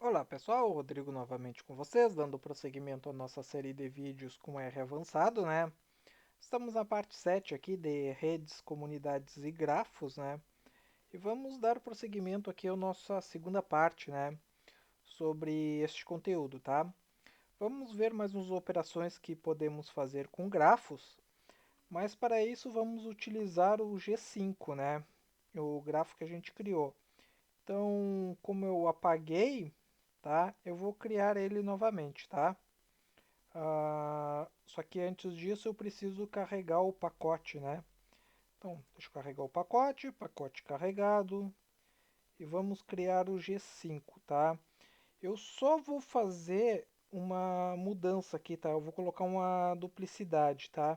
Olá pessoal, Rodrigo novamente com vocês, dando prosseguimento à nossa série de vídeos com R avançado, né? Estamos na parte 7 aqui de redes, comunidades e grafos, né? E vamos dar prosseguimento aqui à nossa segunda parte, né? Sobre este conteúdo, tá? Vamos ver mais umas operações que podemos fazer com grafos, mas para isso vamos utilizar o G5, né? O grafo que a gente criou. Então, como eu apaguei, tá? Eu vou criar ele novamente, tá? Só que antes disso eu preciso carregar o pacote, né? Então, deixa eu carregar o pacote, pacote carregado, e vamos criar o G5, tá? Eu só vou fazer uma mudança aqui, tá? Eu vou colocar uma duplicidade, tá?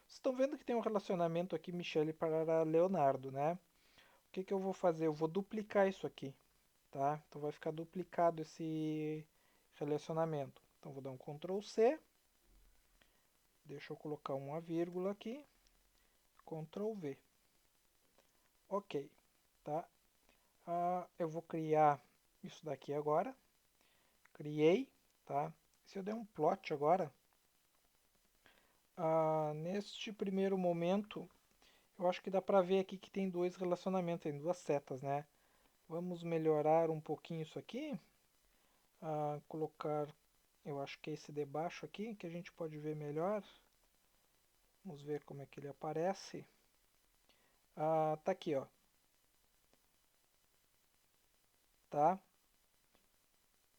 Vocês estão vendo que tem um relacionamento aqui, Michele para Leonardo, né? O que que eu vou fazer? Eu vou duplicar isso aqui, tá? Então vai ficar duplicado esse relacionamento. Então vou dar um Ctrl C, deixa eu colocar uma vírgula aqui, Ctrl V. Ok, tá? Eu vou criar isso daqui agora. Criei, tá? Se eu der um plot agora, neste primeiro momento, eu acho que dá pra ver aqui que tem dois relacionamentos, tem duas setas, né? Vamos melhorar um pouquinho isso aqui. Colocar, eu acho que é esse de baixo aqui, que a gente pode ver melhor. Vamos ver como é que ele aparece. Tá aqui, ó. Tá?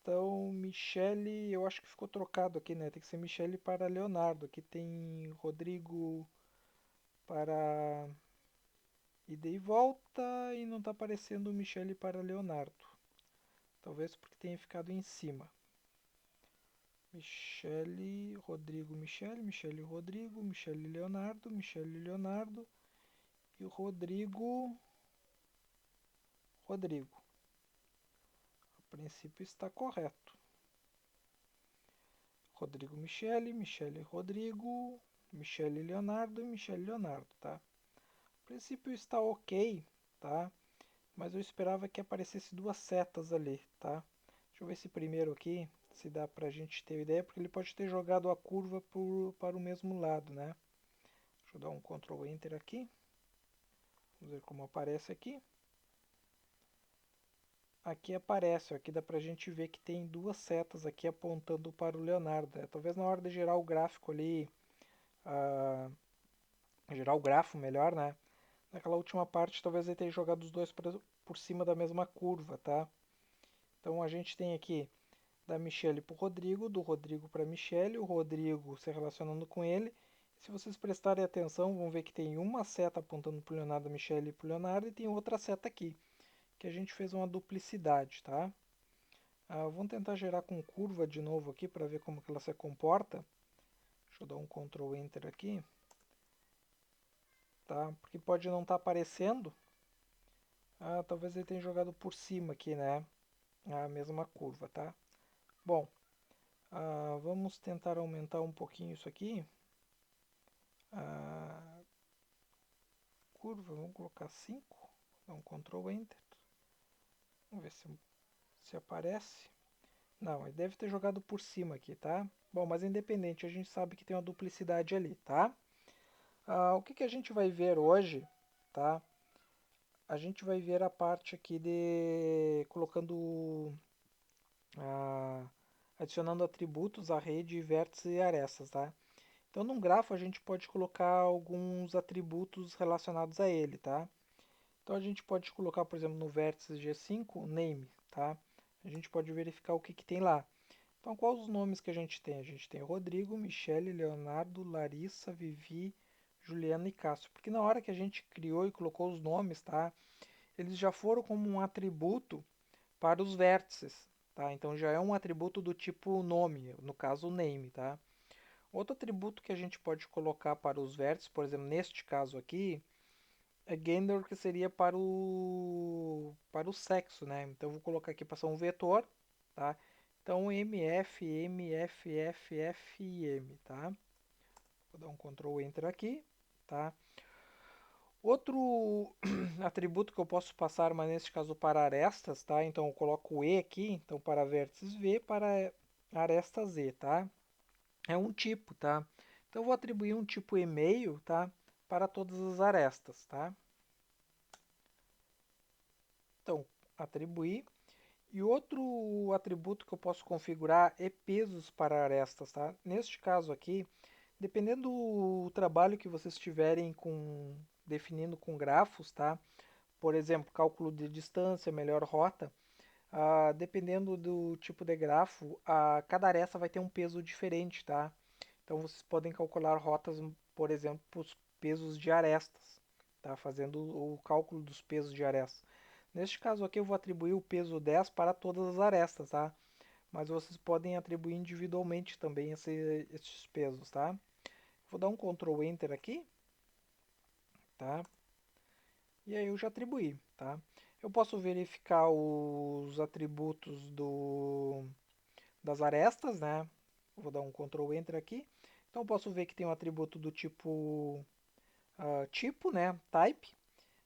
Então, Michele, eu acho que ficou trocado aqui, né? Tem que ser Michele para Leonardo. Aqui tem Rodrigo para ida e volta e não está aparecendo Michele para Leonardo. Talvez porque tenha ficado em cima. Michele, Rodrigo, Michele, Michele, Rodrigo, Michele, Michele, Leonardo e Rodrigo, Rodrigo. A princípio está correto. Rodrigo, Michele, Michele, Rodrigo, Michele, Leonardo e Michele, Leonardo, tá? A princípio está ok, tá? Mas eu esperava que aparecesse duas setas ali, tá? Deixa eu ver esse primeiro aqui, se dá pra gente ter ideia, porque ele pode ter jogado a curva para o mesmo lado, né? Deixa eu dar um Ctrl Enter aqui. Vamos ver como aparece aqui. Aqui aparece, ó, aqui dá pra gente ver que tem duas setas aqui apontando para o Leonardo, né? Talvez na hora de gerar o gráfico ali, ah, gerar o grafo melhor, né? Naquela última parte, talvez ele tenha jogado os dois por cima da mesma curva, tá? Então a gente tem aqui da Michelle para o Rodrigo, do Rodrigo para a Michelle, o Rodrigo se relacionando com ele. Se vocês prestarem atenção, vão ver que tem uma seta apontando para o Leonardo, a Michelle e para o Leonardo, e tem outra seta aqui, que a gente fez uma duplicidade, tá? Vamos tentar gerar com curva de novo aqui para ver como que ela se comporta. Deixa eu dar um Ctrl Enter aqui, tá? Porque pode não estar aparecendo. Talvez ele tenha jogado por cima aqui, né? A mesma curva, tá? Bom, vamos tentar aumentar um pouquinho isso aqui. A curva, vamos colocar 5. Dá um Ctrl Enter. Vamos ver se aparece. Não, ele deve ter jogado por cima aqui, tá? Bom, mas independente, a gente sabe que tem uma duplicidade ali, tá? O que que a gente vai ver hoje, tá? A gente vai ver a parte aqui de colocando, ah, adicionando atributos à rede, vértices e arestas, tá? Então, num grafo a gente pode colocar alguns atributos relacionados a ele, tá? Então, a gente pode colocar, por exemplo, no vértice G5, o name, tá? A gente pode verificar o que que tem lá. Então, quais os nomes que a gente tem? A gente tem Rodrigo, Michele, Leonardo, Larissa, Vivi, Juliana e Cássio. Porque na hora que a gente criou e colocou os nomes, tá? Eles já foram como um atributo para os vértices, tá? Então já é um atributo do tipo nome, no caso o name, tá? Outro atributo que a gente pode colocar para os vértices, por exemplo, neste caso aqui, é gender, que seria para o sexo, né? Então eu vou colocar aqui para ser um vetor, tá? Então MF, MF, F, F e M, tá? Vou dar um Ctrl Enter aqui, tá? Outro atributo que eu posso passar, mas neste caso para arestas, tá? Então eu coloco o E aqui, então para vértices V, para aresta Z, tá? É um tipo, tá? Então eu vou atribuir um tipo e-mail, tá? Para todas as arestas, tá? Então, atribuir. E outro atributo que eu posso configurar é pesos para arestas, tá? Neste caso aqui, dependendo do trabalho que vocês tiverem com definindo com grafos, tá? Por exemplo, cálculo de distância, melhor rota, dependendo do tipo de grafo, cada aresta vai ter um peso diferente, tá? Então vocês podem calcular rotas, por exemplo, para os pesos de arestas, tá? Fazendo o cálculo dos pesos de arestas. Neste caso aqui eu vou atribuir o peso 10 para todas as arestas, tá? Mas vocês podem atribuir individualmente também esses pesos, tá? Vou dar um Ctrl Enter aqui, tá? E aí eu já atribuí, tá? Eu posso verificar os atributos das arestas, né? Vou dar um Ctrl Enter aqui. Então eu posso ver que tem um atributo do tipo tipo, né? Type,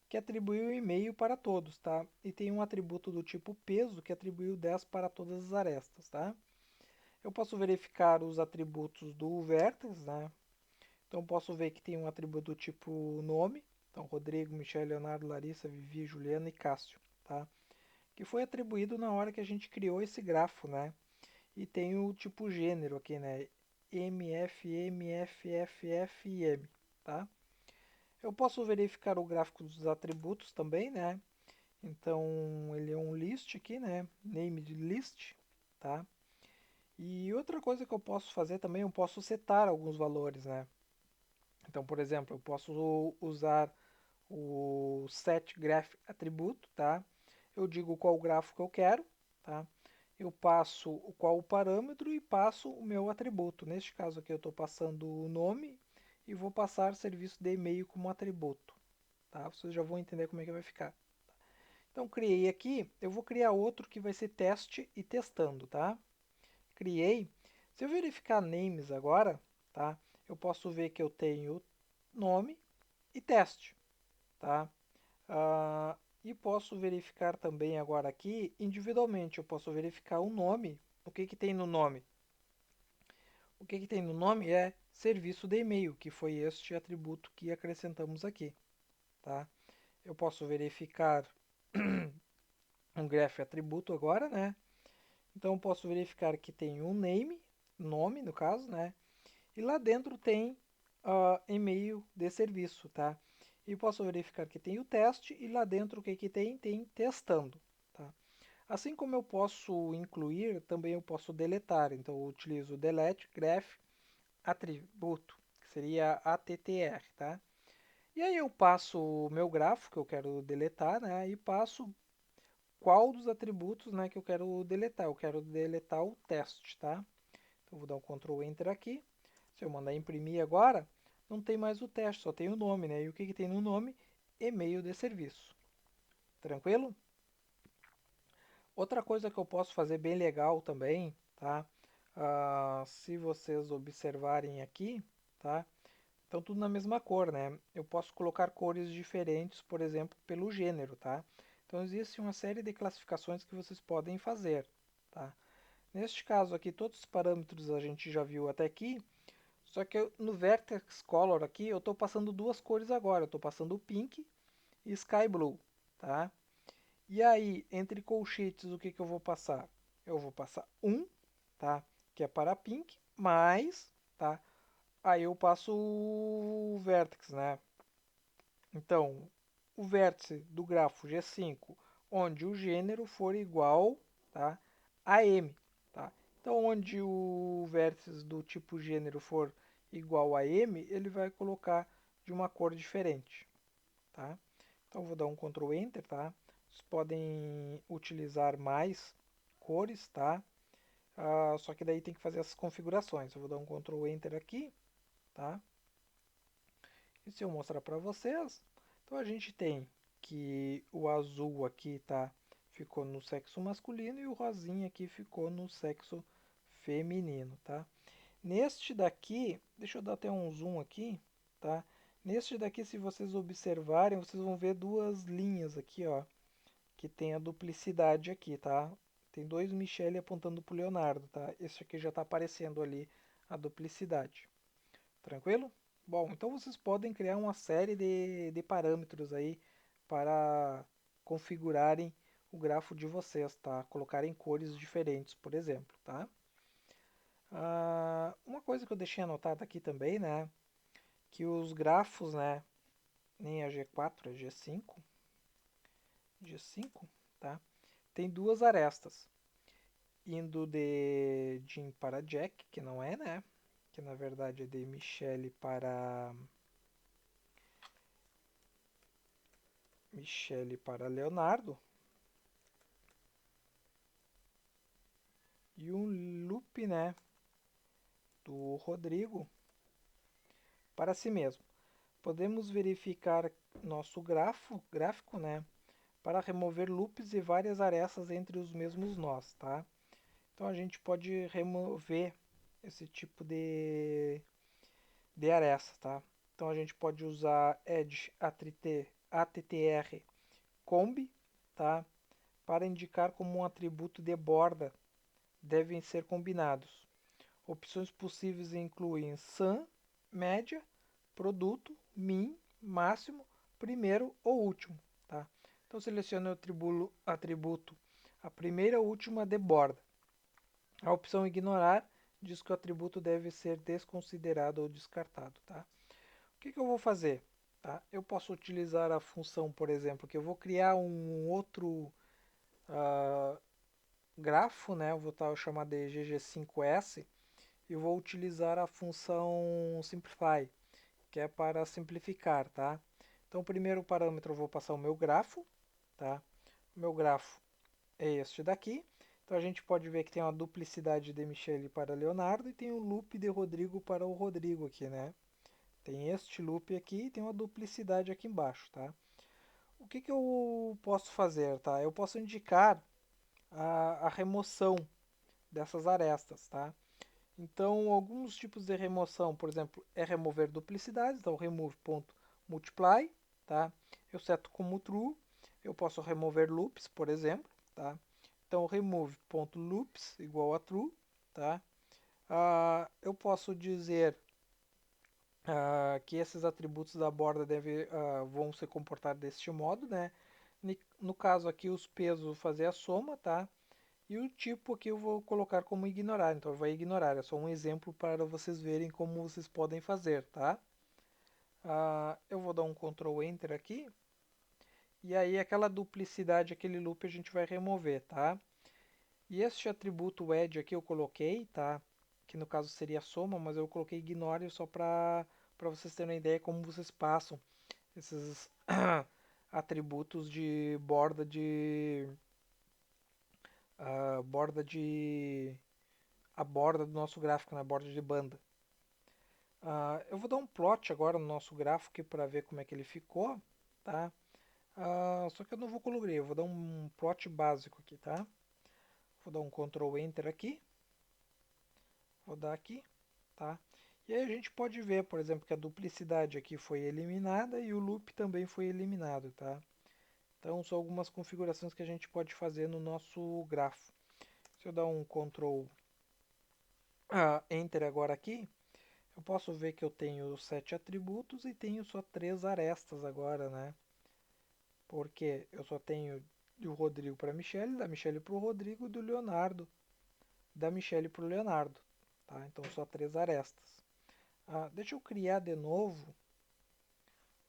que atribuiu o e-mail para todos, tá? E tem um atributo do tipo peso, que atribuiu 10 para todas as arestas, tá? Eu posso verificar os atributos do vértex, né? Então posso ver que tem um atributo do tipo nome, então Rodrigo, Michel, Leonardo, Larissa, Vivi, Juliana e Cássio, tá? Que foi atribuído na hora que a gente criou esse grafo, né? E tem o tipo gênero aqui, né? MF, MF, FF e M, tá? Eu posso verificar o gráfico dos atributos também, né? Então ele é um list aqui, né? Name de list, tá? E outra coisa que eu posso fazer também, eu posso setar alguns valores, né? Então, por exemplo, eu posso usar o setGraph atributo, tá? Eu digo qual grafo que eu quero, tá? Eu passo qual o parâmetro e passo o meu atributo. Neste caso aqui eu estou passando o nome e vou passar serviço de e-mail como atributo, tá? Vocês já vão entender como é que vai ficar. Então criei aqui, eu vou criar outro que vai ser teste e testando, tá? Criei. Se eu verificar names agora, tá? Eu posso ver que eu tenho nome e teste, tá? Ah, e posso verificar também agora aqui individualmente. Eu posso verificar o nome. O que que tem no nome? O que que tem no nome é serviço de e-mail, que foi este atributo que acrescentamos aqui, tá? Eu posso verificar um graph atributo agora, né? Então eu posso verificar que tem um name, nome no caso, né? E lá dentro tem e-mail de serviço, tá? E posso verificar que tem o teste e lá dentro o que que tem? Tem testando, tá? Assim como eu posso incluir, também eu posso deletar. Então eu utilizo delete graph atributo, que seria attr, tá? E aí eu passo o meu grafo que eu quero deletar, né? E passo qual dos atributos, né, que eu quero deletar. Eu quero deletar o teste, tá? Então vou dar um Ctrl Enter aqui. Se eu mandar imprimir agora, não tem mais o teste, só tem o nome, né? E o que que tem no nome? E-mail de serviço. Tranquilo? Outra coisa que eu posso fazer bem legal também, tá? Se vocês observarem aqui, tá? Então tudo na mesma cor, né? Eu posso colocar cores diferentes, por exemplo, pelo gênero, tá? Então existe uma série de classificações que vocês podem fazer, tá? Neste caso aqui, todos os parâmetros a gente já viu até aqui, só que no Vertex Color aqui eu estou passando duas cores agora, eu estou passando o Pink e Sky Blue, tá? E aí, entre colchetes, o que que eu vou passar? Eu vou passar um, tá? Que é para Pink, mais, tá? Aí eu passo o Vertex, né? Então, o vértice do grafo G5, onde o gênero for igual, tá, a M, tá? Então, onde o vértice do tipo gênero for igual a M, ele vai colocar de uma cor diferente, tá? Então, vou dar um Ctrl Enter, tá? Vocês podem utilizar mais cores, tá? Só que daí tem que fazer essas configurações. Eu vou dar um Ctrl Enter aqui, tá? E se eu mostrar para vocês, então a gente tem que o azul aqui ficou no sexo masculino e o rosinha aqui ficou no sexo feminino, tá? Neste daqui, deixa eu dar até um zoom aqui, tá? Neste daqui, se vocês observarem, vocês vão ver duas linhas aqui, ó, que tem a duplicidade aqui, tá? Tem dois Michele apontando para o Leonardo, tá? Esse aqui já está aparecendo ali a duplicidade. Tranquilo? Bom, então vocês podem criar uma série de parâmetros aí para configurarem o grafo de vocês, tá? Colocarem cores diferentes, por exemplo, tá? Uma coisa que eu deixei anotada aqui também, né? Que os grafos, né? Nem a G4, a G5, G5, tá? Tem duas arestas, indo de Jim para Jack, que não é, né? Que na verdade é de Michele para Leonardo, e um loop, né, do Rodrigo para si mesmo. Podemos verificar nosso gráfico, né, para remover loops e várias arestas entre os mesmos nós, tá? Então a gente pode remover esse tipo de aresta, tá? Então a gente pode usar edge attr combi, tá? Para indicar como um atributo de borda devem ser combinados. Opções possíveis incluem sum, média, produto, min, máximo, primeiro ou último, tá? Então selecione o atributo a primeira ou última de borda. A opção ignorar diz que o atributo deve ser desconsiderado ou descartado, tá? O que eu vou fazer? Tá? Eu posso utilizar a função, por exemplo, que eu vou criar um outro uh, grafo, né? Eu vou chamar de GG5S e vou utilizar a função simplify, que é para simplificar, tá? Então, o primeiro parâmetro eu vou passar o meu grafo, tá? O meu grafo é este daqui. Então, a gente pode ver que tem uma duplicidade de Michele para Leonardo e tem um loop de Rodrigo para o Rodrigo aqui, né? Tem este loop aqui e tem uma duplicidade aqui embaixo, tá? O que eu posso fazer, tá? Eu posso indicar a remoção dessas arestas, tá? Então, alguns tipos de remoção, por exemplo, é remover duplicidades, então remove.multiply, tá? Eu seto como true, eu posso remover loops, por exemplo, tá? Então, remove.loops igual a true, tá? Eu posso dizer que esses atributos da borda vão se comportar deste modo, né? No caso aqui, os pesos vou fazer a soma, tá? E o tipo aqui eu vou colocar como ignorar, então vai ignorar, é só um exemplo para vocês verem como vocês podem fazer, tá? Eu vou dar um Ctrl Enter aqui, e aí aquela duplicidade, aquele loop a gente vai remover, tá? E este atributo add aqui eu coloquei, tá? Que no caso seria soma, mas eu coloquei ignore só para vocês terem uma ideia como vocês passam esses atributos de borda de a borda do nosso gráfico, na borda de banda. Eu vou dar um plot agora no nosso gráfico para ver como é que ele ficou, tá? Só que eu não vou colorir, eu vou dar um plot básico aqui, tá? Vou dar um Ctrl Enter aqui, vou dar aqui, tá? E aí a gente pode ver, por exemplo, que a duplicidade aqui foi eliminada e o loop também foi eliminado, tá? Então são algumas configurações que a gente pode fazer no nosso grafo. Se eu dar um Ctrl Enter agora aqui, eu posso ver que eu tenho 7 atributos e tenho só 3 arestas agora, né? Porque eu só tenho do Rodrigo para a Michelle, da Michelle para o Rodrigo, do Leonardo, da Michelle para o Leonardo. Tá? Então só 3 arestas. Deixa eu criar de novo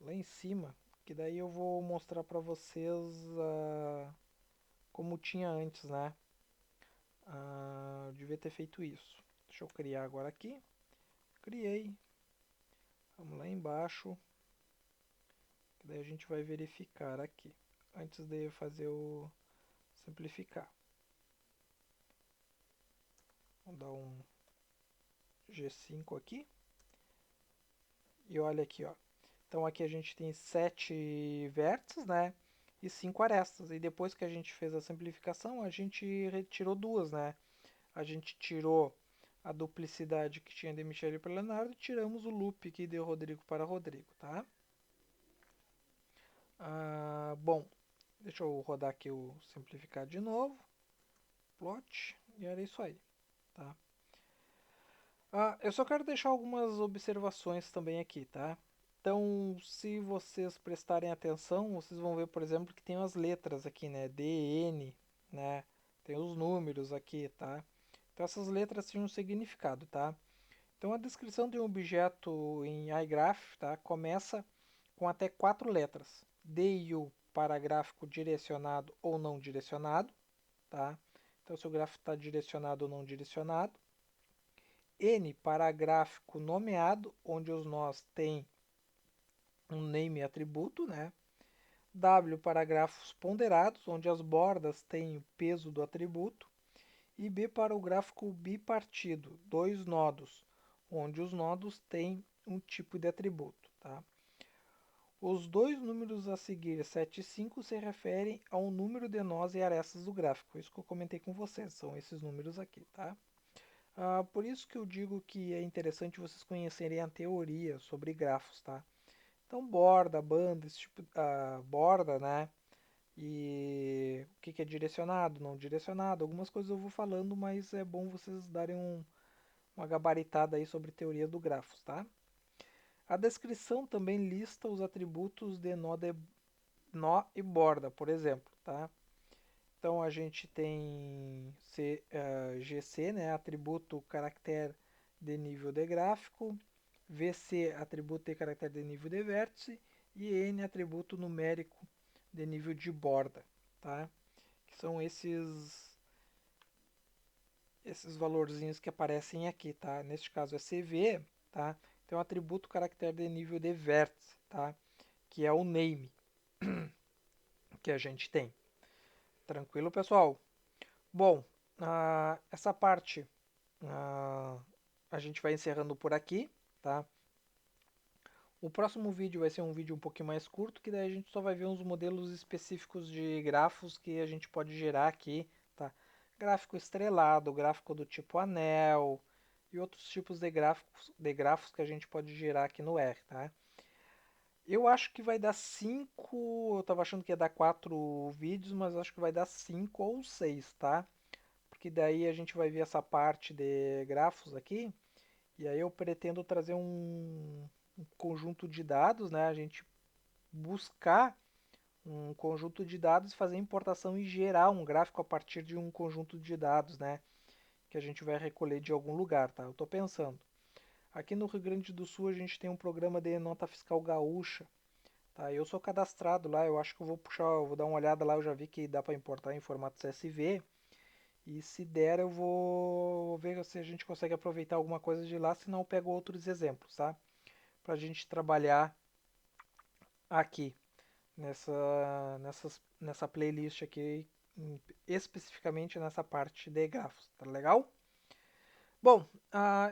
lá em cima, que daí eu vou mostrar para vocês como tinha antes, né? Eu devia ter feito isso. Deixa eu criar agora aqui. Criei. Vamos lá embaixo. Daí a gente vai verificar aqui, antes de fazer o simplificar. Vou dar um G5 aqui. E olha aqui, ó. Então aqui a gente tem 7 vértices, né? E 5 arestas. E depois que a gente fez a simplificação, a gente retirou duas, né? A gente tirou a duplicidade que tinha de Michele para Leonardo e tiramos o loop aqui de Rodrigo para Rodrigo, tá? Bom, deixa eu rodar aqui o simplificar de novo, plot, e era isso aí, tá? Eu só quero deixar algumas observações também aqui, tá? Então, se vocês prestarem atenção, vocês vão ver, por exemplo, que tem as letras aqui, né? D, N, né? Tem os números aqui, tá? Então, essas letras têm um significado, tá? Então, a descrição de um objeto em iGraph, tá? Começa com até 4 letras. D e U para gráfico direcionado ou não direcionado, tá? Então, se o gráfico está direcionado ou não direcionado. N para gráfico nomeado, onde os nós têm um name atributo, né? W para grafos ponderados, onde as bordas têm o peso do atributo. E B para o gráfico bipartido, dois nodos, onde os nodos têm um tipo de atributo, tá? Os dois números a seguir, 7 e 5, se referem ao número de nós e arestas do gráfico. Isso que eu comentei com vocês, são esses números aqui, tá? Por isso que eu digo que é interessante vocês conhecerem a teoria sobre grafos, tá? Então, borda, banda, esse tipo, borda, né? E o que, que é direcionado, não direcionado, algumas coisas eu vou falando, mas é bom vocês darem uma gabaritada aí sobre teoria do grafos, tá? A descrição também lista os atributos de nó e borda, por exemplo, tá? Então a gente tem GC, né, atributo caractere de nível de gráfico, VC, atributo de caractere de nível de vértice, e N, atributo numérico de nível de borda, tá? Que são esses valorzinhos que aparecem aqui, tá? Neste caso é CV, tá? Então atributo caractere de nível de vértice, tá? Que é o name que a gente tem. Tranquilo, pessoal? Bom, essa parte ah, a gente vai encerrando por aqui, tá? O próximo vídeo vai ser um vídeo um pouquinho mais curto, que daí a gente só vai ver uns modelos específicos de grafos que a gente pode gerar aqui, tá? Gráfico estrelado, gráfico do tipo anel e outros tipos de grafos que a gente pode gerar aqui no R, tá? Eu acho que vai dar 5, eu tava achando que ia dar 4 vídeos, mas acho que vai dar 5 ou 6, tá? Porque daí a gente vai ver essa parte de grafos aqui, e aí eu pretendo trazer um conjunto de dados, né? A gente buscar um conjunto de dados, fazer importação e gerar um gráfico a partir de um conjunto de dados, né? Que a gente vai recolher de algum lugar, tá? Eu estou pensando. Aqui no Rio Grande do Sul a gente tem um programa de nota fiscal gaúcha, tá? Eu sou cadastrado lá, eu acho que eu vou puxar, eu vou dar uma olhada lá, eu já vi que dá para importar em formato CSV. E se der, eu vou ver se a gente consegue aproveitar alguma coisa de lá, senão eu pego outros exemplos, tá? Para a gente trabalhar aqui nessa playlist aqui, especificamente nessa parte de grafos, tá legal? Bom,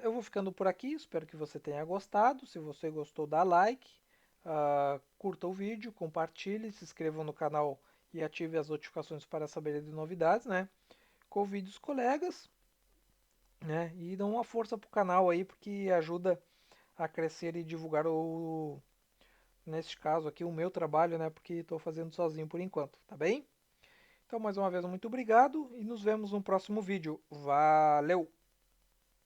eu vou ficando por aqui, espero que você tenha gostado. Se você gostou, dá like, curta o vídeo, compartilhe, se inscreva no canal e ative as notificações para saber de novidades, né? Convide os colegas, né? E dá uma força pro canal aí, porque ajuda a crescer e divulgar neste caso aqui, o meu trabalho, né? Porque estou fazendo sozinho por enquanto, tá bem? Então, mais uma vez, muito obrigado e nos vemos no próximo vídeo. Valeu!